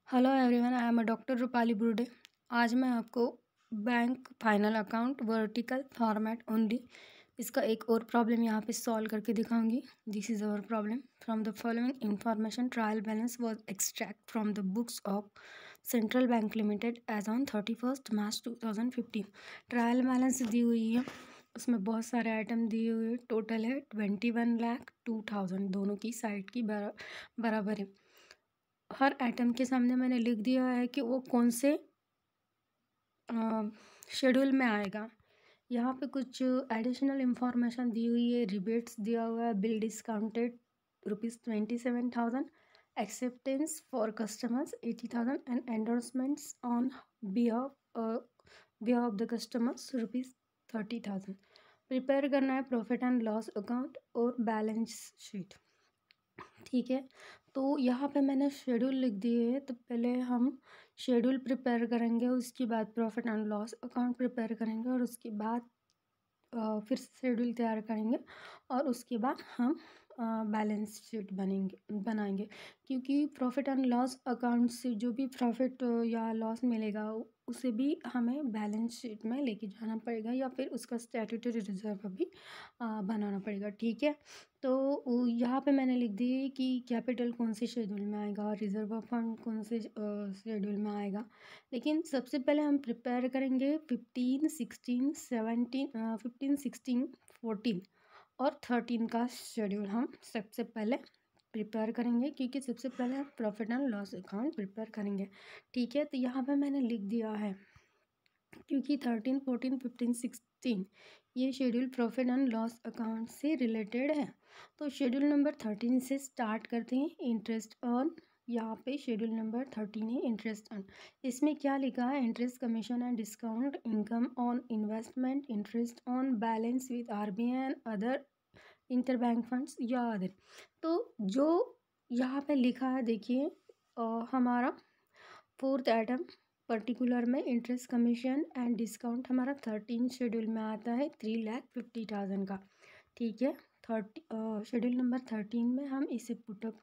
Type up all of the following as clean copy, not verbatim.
Hello everyone, I am doctor Rupali Burde. आज मैं आपको bank final account vertical format only इसका एक और प्रॉब्लम यहाँ पे सॉल्व करके दिखाऊंगी। This is our problem. From the following information trial balance was extracted from the books of central bank limited as on 31 March 2015। Trial balance दी हुई है, उसमें बहुत सारे आइटम दिए हुए हैं। टोटल है 21,02,000, दोनों की साइड की बराबर है। हर आइटम के सामने मैंने लिख दिया है कि वो कौन से शेड्यूल में आएगा। यहाँ पे कुछ एडिशनल इंफॉर्मेशन दी हुई है। रिबेट्स दिया हुआ है, bill discounted ₹27,000, acceptance for customers 80,000 and endorsements on behalf of the customers ₹30,000। Prepare करना है प्रॉफिट एंड लॉस अकाउंट और बैलेंस शीट। ठीक है, तो यहाँ पे मैंने शेड्यूल लिख दिए है। तो पहले हम शेड्यूल प्रिपेयर करेंगे, उसके बाद profit and loss account prepare करेंगे और उसके बाद फिर शेड्यूल तैयार करेंगे और उसके बाद हम बैलेंस शीट बनाएंगे। क्योंकि प्रॉफिट एंड लॉस अकाउंट से जो भी प्रॉफिट या लॉस मिलेगा उसे भी हमें बैलेंस शीट में लेके जाना पड़ेगा या फिर उसका स्टैट्यूटरी रिजर्व भी बनाना पड़ेगा। ठीक है, तो यहाँ पे मैंने लिख दी है कि कैपिटल कौन से शेड्यूल में आएगा, रिजर्व फंड कौन से शेड्यूल में आएगा। लेकिन सबसे पहले हम प्रिपेयर करेंगे 15, 16, 17, 15, 16, 14 और 13 का शेड्यूल हम सबसे पहले प्रिपेयर करेंगे, क्योंकि सबसे पहले हम profit and loss account prepare करेंगे। ठीक है, तो यहाँ पे मैंने लिख दिया है क्योंकि 13, 14, 15, 16 ये schedule profit and loss account से रिलेटेड है। तो शेड्यूल नंबर 13 से स्टार्ट करते हैं। इंटरेस्ट ऑन, यहाँ पे शेड्यूल नंबर 13 है इंटरेस्ट ऑन। इसमें क्या लिखा है? Interest commission and discount, income on investment, interest on balance with RBI and other interbank funds या अदर। तो जो यहाँ पे लिखा है देखिए, हमारा फोर्थ आइटम पर्टिकुलर में इंटरेस्ट कमीशन एंड डिस्काउंट हमारा 13 शेड्यूल में आता है 3,50,000 का। ठीक है, 30 शेड्यूल नंबर 13 में हम इसे पुटअप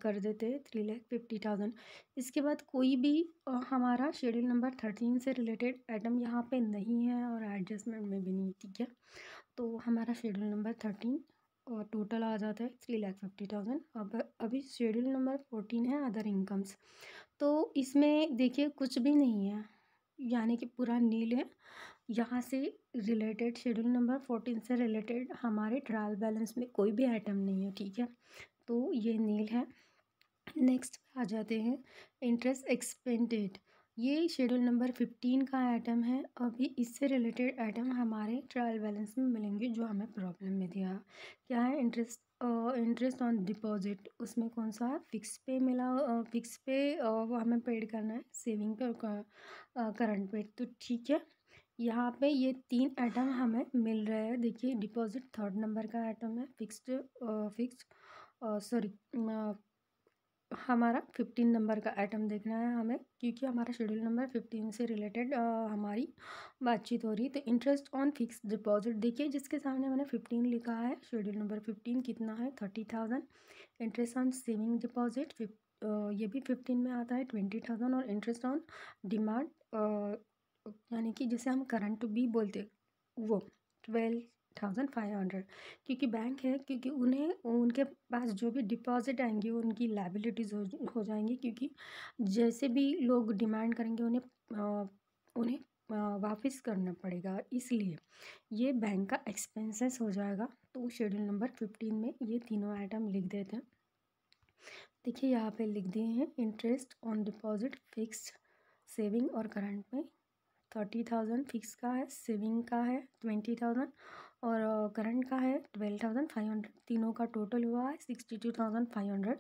कर देते हैं 3,50,000। इसके बाद कोई भी हमारा शेड्यूल नंबर 13 से रिलेटेड आइटम यहाँ पे नहीं है और एडजस्टमेंट में भी नहीं। ठीक है, तो हमारा शेड्यूल नंबर 13 और टोटल आ जाता है 3,50,000। अब अभी शेड्यूल नंबर 14 है अदर इनकम्स। तो इसमें देखिए कुछ भी नहीं है, यानी कि पूरा नील है। यहाँ से रिलेटेड शेड्यूल नंबर 14 से रिलेटेड हमारे ट्रायल बैलेंस में कोई भी आइटम नहीं है। ठीक है, तो ये नील है। नेक्स्ट आ जाते हैं इंटरेस्ट एक्सपेंडेड। ये शेड्यूल नंबर 15 का आइटम है। अभी इससे रिलेटेड आइटम हमारे ट्रायल बैलेंस में मिलेंगे जो हमें प्रॉब्लम में दिया। क्या है? Interest on deposit. उसमें कौन सा है? फिक्स पे मिला, फिक्स पे वो हमें पेड करना है, सेविंग पे और करंट पे। तो ठीक है, यहाँ पे ये 3 आइटम हमें मिल रहे हैं। देखिए, डिपॉजिट थर्ड नंबर का आइटम है। फिक्स्ड सॉरी हमारा 15 नंबर का आइटम देखना है हमें, क्योंकि हमारा शेड्यूल नंबर 15 से रिलेटेड हमारी बातचीत हो रही है। तो इंटरेस्ट ऑन फिक्स डिपॉजिट देखिए, जिसके सामने मैंने 15 लिखा है, शेड्यूल नंबर 15 कितना है? 30,000। इंटरेस्ट ऑन सेविंग डिपॉजिट ये भी 15 में आता है 20,000। और इंटरेस्ट ऑन डिमांड यानी कि जिसे हम करंट भी बोलते वो 12,500। क्योंकि बैंक है, क्योंकि उन्हें उनके पास जो भी डिपॉजिट आएंगे उनकी लायबिलिटीज़ हो जाएंगी, क्योंकि जैसे भी लोग डिमांड करेंगे उन्हें वापस करना पड़ेगा, इसलिए ये बैंक का एक्सपेंसेस हो जाएगा। तो शेड्यूल नंबर 15 में ये तीनों आइटम लिख देते हैं। देखिए, यहाँ पे लिख दिए हैं interest on deposit, fixed, saving और करंट में 30,000 फिक्स का है, सेविंग का है 20,000 और करंट का है 12,500। तीनों का टोटल हुआ है 62,500,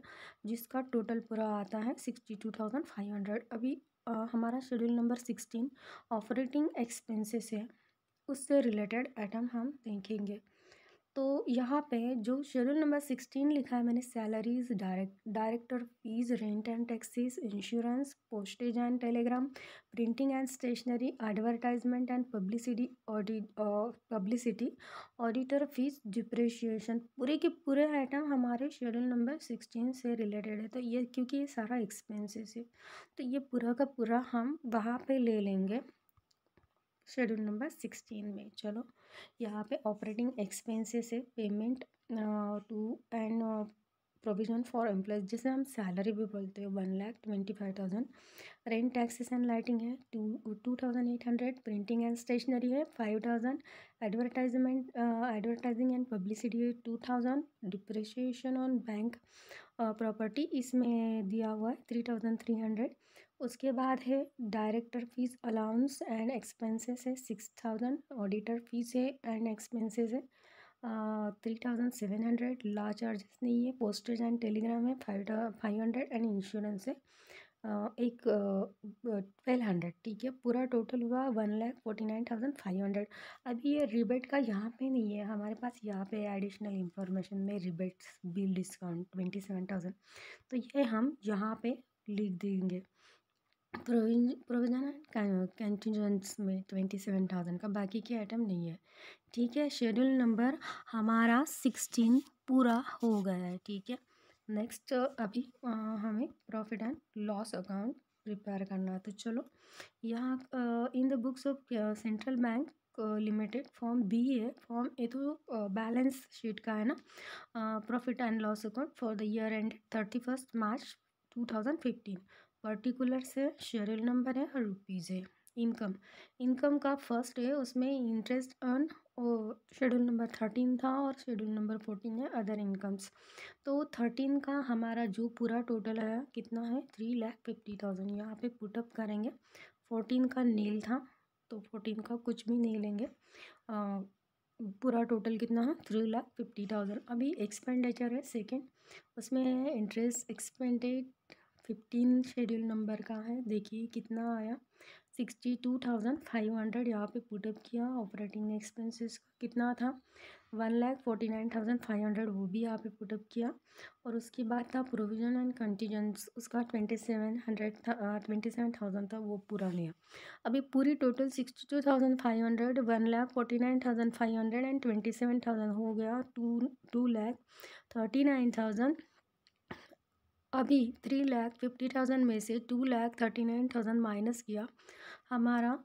जिसका टोटल पूरा आता है 62,500। अभी हमारा शेड्यूल नंबर 16 ऑपरेटिंग एक्सपेंसेस है, उससे रिलेटेड आइटम हम देखेंगे। तो यहाँ पे जो शेड्यूल नंबर 16 लिखा है मैंने, salaries, director fees, rent and taxes, insurance, postage and telegram, printing and stationery, advertisement and publicity, auditor fees, depreciation, पूरे के पूरे आइटम हमारे शेड्यूल नंबर 16 से रिलेटेड है। तो ये क्योंकि ये सारा एक्सपेंसेस है तो ये पूरा का पूरा हम वहाँ पे ले लेंगे शेड्यूल नंबर 16 में। चलो यहाँ पे ऑपरेटिंग एक्सपेंसेस है, payment to and provision for employees, जिसे हम सैलरी भी बोलते हैं, 1,25,000। रेंट, टैक्सेस एंड लाइटिंग है 2,800। प्रिंटिंग एंड स्टेशनरी है 5,000। एडवर्टाइजिंग एंड पब्लिसिटी है 2,000। डिप्रिशिएशन ऑन बैंक प्रॉपर्टी इसमें दिया हुआ है 3,300। उसके बाद है director fees, allowance and expenses है 6,000। ऑडिटर फीस है एंड एक्सपेंसेस है 3,700। लॉ चार्जेस नहीं है। पोस्टेज एंड टेलीग्राम है 500 एंड इंश्योरेंस है 1,200। ठीक है, पूरा टोटल हुआ 1,49,500। अभी ये रिबेट का यहाँ पे नहीं है हमारे पास, यहाँ पे एडिशनल इंफॉर्मेशन में रिबेट्स, बिल डिस्काउंट 27,000, तो ये हम यहाँ पे लिख देंगे। प्रोविजन एंड कंटीजेंट्स में 27,000 का, बाकी के आइटम नहीं है। ठीक है, शेड्यूल नंबर हमारा 16 पूरा हो गया है। ठीक है, नेक्स्ट अभी हमें profit and loss account prepare करना है। तो चलो यहाँ in the books of central bank Limited form B है। फॉर्म ए तो बैलेंस शीट का है ना, profit and loss account for the year end 31 March 2015। Particular से शेड्यूल नंबर है और रुपीज़ है। इनकम का फर्स्ट है, उसमें इंटरेस्ट अर्न शेड्यूल नंबर 13 था और शेड्यूल नंबर 14 है अदर इनकम्स। तो 13 का हमारा जो पूरा टोटल है कितना है, 3,50,000 यहाँ पे पुटअप करेंगे। 14 का नील था तो 14 का कुछ भी नहीं लेंगे। पूरा टोटल कितना है, 3,50,000। अभी एक्सपेंडिचर है सेकेंड, उसमें है इंटरेस्ट एक्सपेंडेड 15 शेड्यूल नंबर का है। देखिए कितना आया, 62,500 यहाँ पे पुटअप किया। ऑपरेटिंग एक्सपेंसेस कितना था, 1,49,500, वो भी यहाँ पे पुटअप किया। और उसके बाद था प्रोविजन एंड कंटीजेंट्स, उसका 27,000 था, वो पूरा लिया। अभी पूरी टोटल 62,500, 1,49,500 एंड 27,000 हो गया 2,39,000। अभी 3,50,000 में से 2,39,000 माइनस किया, हमारा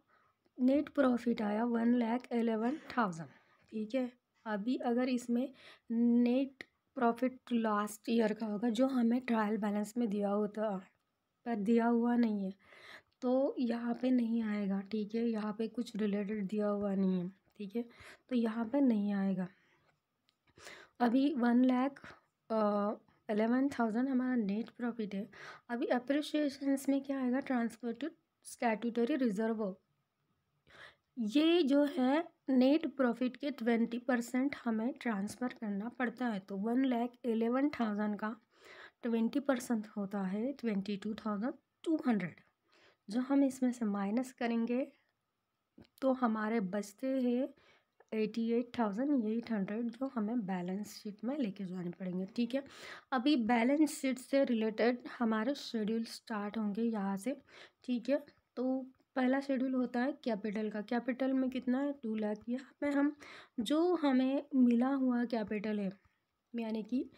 नेट प्रॉफिट आया 1,11,000। ठीक है, अभी अगर इसमें नेट प्रॉफिट लास्ट ईयर का होगा जो हमें ट्रायल बैलेंस में दिया होता पर दिया हुआ नहीं है तो यहाँ पे नहीं आएगा। ठीक है, यहाँ पे कुछ रिलेटेड दिया हुआ नहीं है। ठीक है, तो यहाँ पे नहीं आएगा। अभी 1,11,000 हमारा नेट प्रॉफिट है। अभी अप्रिशिएशंस में क्या आएगा, ट्रांसफर टू स्टैट्यूटरी रिजर्व। ये जो है नेट प्रॉफिट के 20% हमें ट्रांसफ़र करना पड़ता है। तो 1,11,000 का 20% होता है 22,200, जो हम इसमें से माइनस करेंगे तो हमारे बचते हैं 88,800, जो हमें बैलेंस शीट में लेके जाने पड़ेंगे। ठीक है, अभी बैलेंस शीट से रिलेटेड हमारे शेड्यूल स्टार्ट होंगे यहाँ से। ठीक है, तो पहला शेड्यूल होता है कैपिटल का। कैपिटल में कितना है, 2 लाख। यहाँ पे हम जो हमें मिला हुआ कैपिटल है, यानी कि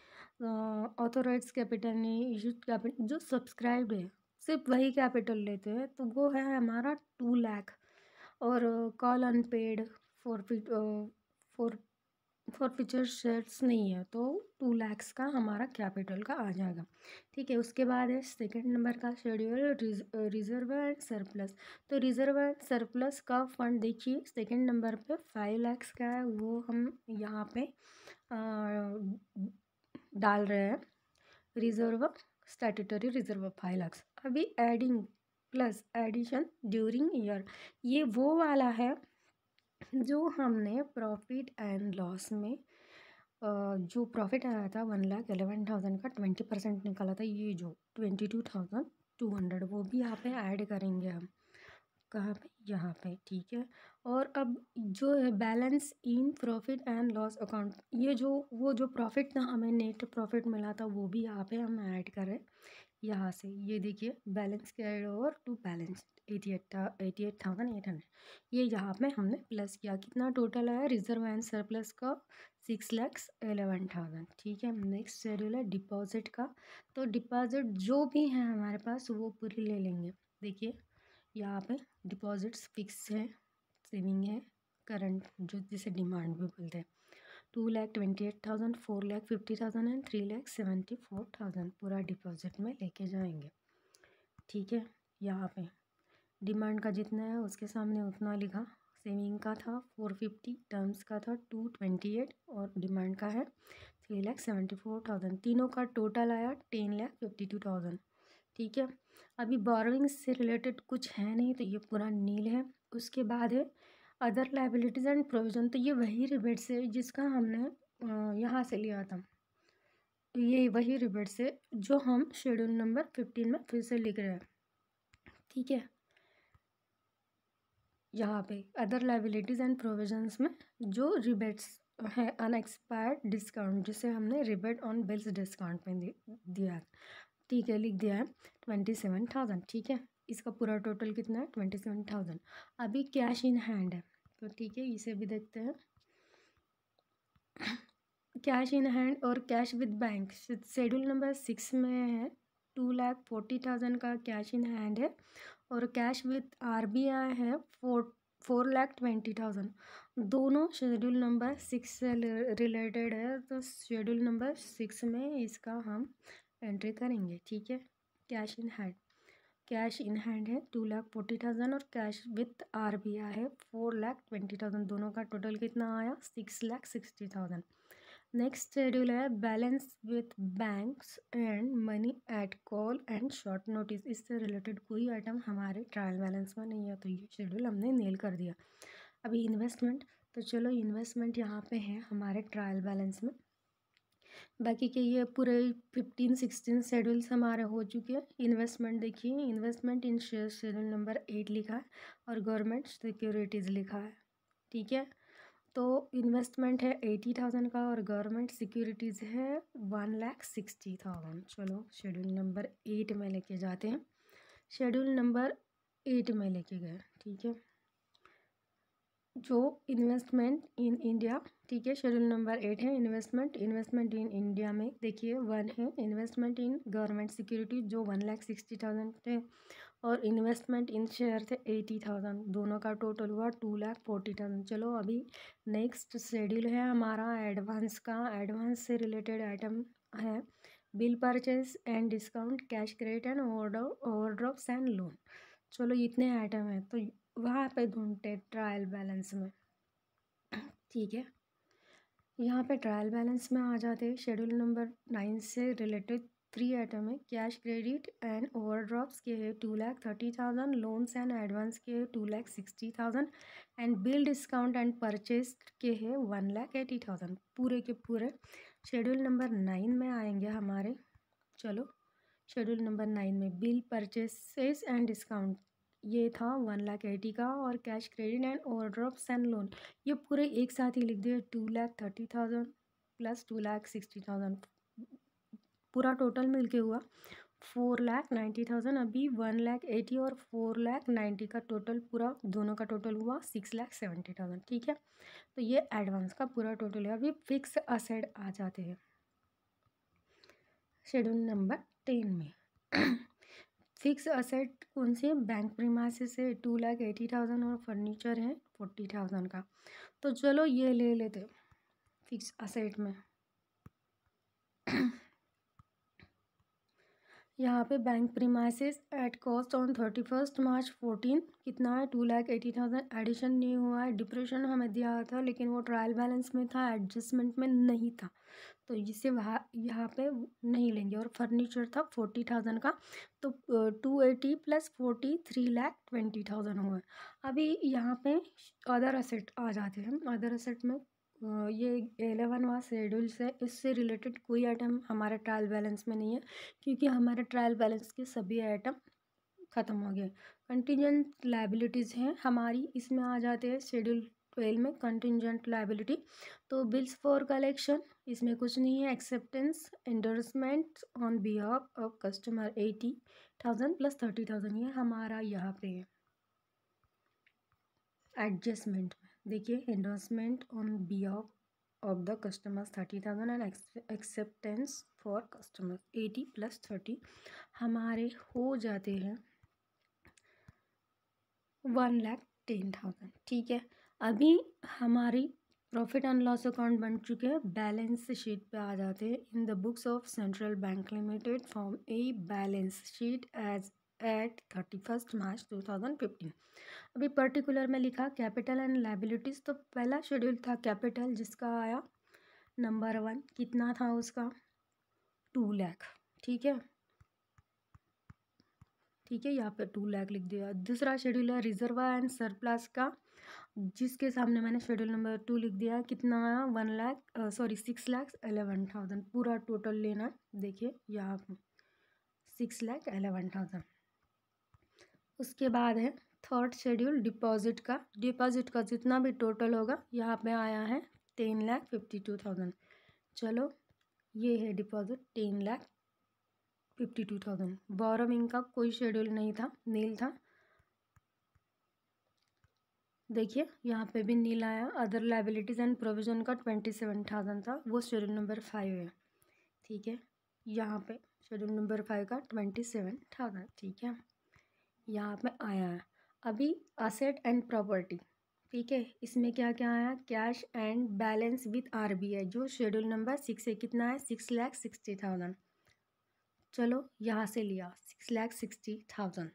ऑथोराइज कैपिटल नहीं, इशूड कैपिटल, जो सब्सक्राइब्ड है सिर्फ वही कैपिटल लेते हैं, तो वो है हमारा 2 लाख। और call unpaid forfeiture shares नहीं है तो 2 लाख्स का हमारा कैपिटल का आ जाएगा। ठीक है, उसके बाद है सेकंड नंबर का शेड्यूल रिजर्व एंड सरप्लस। तो रिजर्व एंड सरप्लस का फंड देखिए सेकंड नंबर पे 5 लाख्स का है, वो हम यहाँ पे डाल रहे हैं। Reserve, statutory reserve 5 lakhs. अभी adding plus addition during year, ये वो वाला है जो हमने प्रॉफिट एंड लॉस में जो प्रॉफिट आया था 1,11,000 का 20% निकाला था, ये जो 22,200 वो भी यहाँ पे ऐड करेंगे हम। कहाँ पे, यहाँ पे, ठीक है। और अब जो है balance in profit and loss account, ये जो वो जो प्रॉफिट था हमें नेट प्रॉफिट मिला था वो भी यहाँ पे हम ऐड कर रहे हैं यहाँ से। ये देखिए balance carried over to balance 88,800, ये यहाँ पे हमने प्लस किया। कितना टोटल आया रिजर्व एंड सरप्लस का 6,11,000, ठीक है। नेक्स्ट शेड्यूल है डिपॉजिट का। तो डिपॉजिट जो भी है हमारे पास वो पूरी ले लेंगे। देखिए यहाँ पे डिपॉजिट्स फिक्स है, सेविंग है, करंट जो जिसे डिमांड भी बोलते हैं। 2,28,000, 4,50,000 एंड 3,74,000 पूरा डिपॉजिट में लेके जाएंगे, ठीक है। यहाँ पे डिमांड का जितना है उसके सामने उतना लिखा। सेविंग का था 450, टर्म्स का था 228 और डिमांड का है 3,74,000। तीनों का टोटल आया 10,52,000, ठीक है। अभी बोरोइंग्स से रिलेटेड कुछ है नहीं तो ये पूरा नील है। उसके बाद है अदर लाइबिलिटीज़ एंड प्रोविजन, तो ये वही रिबेट्स है जिसका हमने यहाँ से लिया था। तो ये वही रिबेट्स है जो हम शेड्यूल नंबर 15 में फिर से लिख रहे हैं, ठीक है। यहाँ पे अदर लाइबिलिटीज़ एंड प्रोविजंस में जो रिबेट्स है अनएक्सपायर्ड डिस्काउंट जिसे हमने रिबेट ऑन बिल्स डिस्काउंट में दिया, ठीक है, लिख दिया है 27,000, ठीक है। इसका पूरा टोटल कितना है 27,000। अभी कैश इन हैंड है तो ठीक है इसे भी देखते हैं। कैश इन हैंड और cash with bank schedule number 6 में है 2,40,000 का कैश इन हैंड है और कैश विद RBI है 4,20,000। दोनों शेड्यूल नंबर 6 से रिलेटेड है तो शेड्यूल नंबर 6 में इसका हम एंट्री करेंगे, ठीक है। कैश इन हैंड है 2,40,000 और कैश विथ RBI है 4,20,000। दोनों का टोटल कितना आया 6,60,000। नेक्स्ट शेड्यूल है balance with banks and money at call and short notice. इससे रिलेटेड कोई आइटम हमारे ट्रायल बैलेंस में नहीं है तो ये शेड्यूल हमने नील कर दिया। अभी इन्वेस्टमेंट, तो चलो इन्वेस्टमेंट यहाँ पे है हमारे ट्रायल बैलेंस में। बाकी के ये पूरे 15-16 शेड्यूल्स हमारे हो चुके हैं। इन्वेस्टमेंट देखिए, इन्वेस्टमेंट इन शेयर शेड्यूल नंबर 8 लिखा है और गवर्नमेंट सिक्योरिटीज़ लिखा है, ठीक है। तो इन्वेस्टमेंट है 80,000 का और गवर्नमेंट सिक्योरिटीज़ है 1,60,000। चलो शेड्यूल नंबर 8 में लेके जाते हैं। शेड्यूल नंबर 8 में लेके गए, ठीक है। जो इन्वेस्टमेंट इन इंडिया, ठीक है, शेड्यूल नंबर 8 है इन्वेस्टमेंट इन इंडिया में देखिए 1 है इन्वेस्टमेंट इन गवर्नमेंट सिक्योरिटी जो 1,60,000 थे और इन्वेस्टमेंट इन शेयर थे 80,000। दोनों का टोटल हुआ 2,40,000। चलो अभी नेक्स्ट शेड्यूल है हमारा एडवांस का। एडवांस से रिलेटेड आइटम है bill purchase and discount, cash credit and overdrafts and loan. चलो इतने आइटम हैं तो वहाँ पे ढूंढते ट्रायल बैलेंस में, ठीक है। यहाँ पे ट्रायल बैलेंस में आ जाते हैं। शेड्यूल नंबर 9 से रिलेटेड 3 आइटम है। कैश क्रेडिट एंड ओवरड्राफ्ट्स के है 2,30,000, लोन्स एंड एडवांस के है 2,60,000 and bill discount and purchase के है 1,80,000। पूरे के पूरे शेड्यूल नंबर 9 में आएंगे हमारे। चलो शेड्यूल नंबर 9 में बिल परचेसेस एंड डिस्काउंट ये था 1,80,000 का और cash credit and overdrafts and loan ये पूरे एक साथ ही लिख दिए 2,30,000 प्लस 2,60,000। पूरा टोटल मिलके हुआ 4,90,000। अभी 1,80,000 और 4,90,000 का टोटल पूरा दोनों का टोटल हुआ 6,70,000, ठीक है। तो ये एडवांस का पूरा टोटल है। अभी फिक्स असेट आ जाते हैं शेड्यूल नंबर 10 में। फिक्स असेट कौन से, बैंक प्रीमाइसेस से 2,80,000 और फर्नीचर है 40,000 का। तो चलो ये ले लेते फिक्स असेट में। यहाँ पे bank premises at cost on 31 मार्च 14 कितना है 2,80,000। एडिशन नहीं हुआ है, डिप्रेशन हमें दिया था लेकिन वो ट्रायल बैलेंस में था, एडजस्टमेंट में नहीं था तो इसे वहाँ यहाँ पे नहीं लेंगे। और फर्नीचर था 40,000 का तो 280 प्लस 40 3,20,000 हुआ। अभी यहाँ पे अदर असेट आ जाते हैं। अदर असेट में ये 11वां शेड्यूल से इससे रिलेटेड कोई आइटम हमारे ट्रायल बैलेंस में नहीं है क्योंकि हमारे ट्रायल बैलेंस के सभी आइटम ख़त्म हो गया। कंटिजेंट लायबिलिटीज़ हैं हमारी, इसमें आ जाते हैं शेड्यूल 12 में कंटिजेंट लायबिलिटी। तो बिल्स फॉर कलेक्शन, इसमें कुछ नहीं है, acceptance endorsement on behalf of customer 80,000 plus 30,000, ये हमारा यहाँ पे है एडजस्टमेंट में। देखिए endorsement on behalf of the customers 30,000 and acceptance for customer 80 plus 30 हमारे हो जाते हैं 1,10,000। ठीक है, अभी हमारी प्रॉफिट एंड लॉस अकाउंट बन चुके हैं, बैलेंस शीट पे आ जाते हैं। In the books of central bank Limited form A balance sheet as at 31 March 2015। अभी पर्टिकुलर में लिखा कैपिटल एंड लायबिलिटीज़, तो पहला शेड्यूल था कैपिटल जिसका आया नंबर 1, कितना था उसका 2 लाख। ठीक है, ठीक है, यहाँ पे 2 लाख लिख दिया। दूसरा शेड्यूल है रिजर्व एंड सरप्लस का, जिसके सामने मैंने शेड्यूल नंबर 2 लिख दिया। कितना आया 6,11,000 पूरा टोटल लेना है। देखिए यहाँ 6,11,000। उसके बाद है थर्ड शेड्यूल डिपॉजिट का। डिपॉजिट का जितना भी टोटल होगा यहाँ पे आया है 10,52,000। चलो ये है डिपॉजिट 10,52,000। बोरोविंग का कोई शेड्यूल नहीं था, नील था। देखिए यहाँ पे भी नील आया। अदर लायबिलिटीज़ एंड प्रोविजन का 27,000 था, वो शेड्यूल नंबर 5 है। ठीक है, यहाँ पे शेड्यूल नंबर 5 का 27,000। ठीक है, यहाँ पे आया है। अभी असेट एंड प्रॉपर्टी, ठीक है, इसमें क्या क्या आया, cash and balance with RBI जो शेड्यूल नंबर 6 है। कितना है 6,60,000। चलो यहाँ से लिया 6,60,000।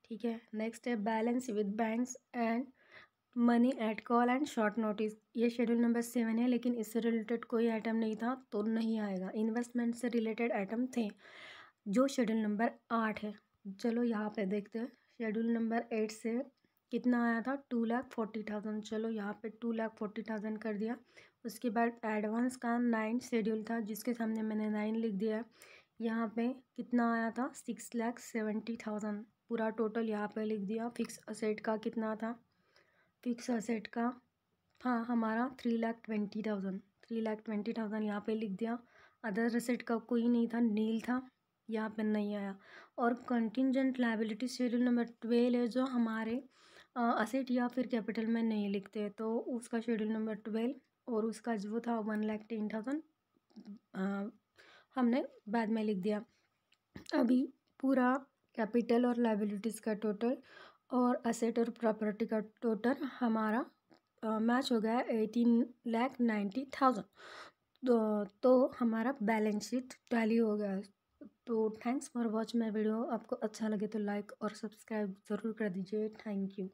ठीक है, नेक्स्ट है balance with banks and money at call and short notice, ये शेड्यूल नंबर 7 है, लेकिन इससे रिलेटेड कोई आइटम नहीं था तो नहीं आएगा। इन्वेस्टमेंट से रिलेटेड आइटम थे जो शेड्यूल नंबर 8 है। चलो यहाँ पे देखते हैं शेड्यूल नंबर 8 से कितना आया था 2,40,000। चलो यहाँ पे 2,40,000 कर दिया। उसके बाद एडवांस का 9 शेड्यूल था, जिसके सामने मैंने 9 लिख दिया। यहाँ पे कितना आया था 6,70,000 पूरा टोटल यहाँ पे लिख दिया। फिक्स असेट का कितना था, फिक्स असेट का था हमारा 3,20,000। 3,20,000 यहाँ पे लिख दिया। अदर असेट का कोई नहीं था, नील था, यहाँ पे नहीं आया। और कंटिजेंट लायबिलिटी शेड्यूल नंबर 12 है, जो हमारे असेट या फिर कैपिटल में नहीं लिखते, तो उसका शेड्यूल नंबर 12 और उसका जो था 1,10,000 हमने बाद में लिख दिया। अभी पूरा कैपिटल और लायबिलिटीज़ का टोटल और असेट और प्रॉपर्टी का टोटल हमारा मैच हो गया 18,90,000। तो हमारा बैलेंस शीट टैली हो गया। तो thanks for watch my video. आपको अच्छा लगे तो लाइक और सब्सक्राइब ज़रूर कर दीजिए। Thank you.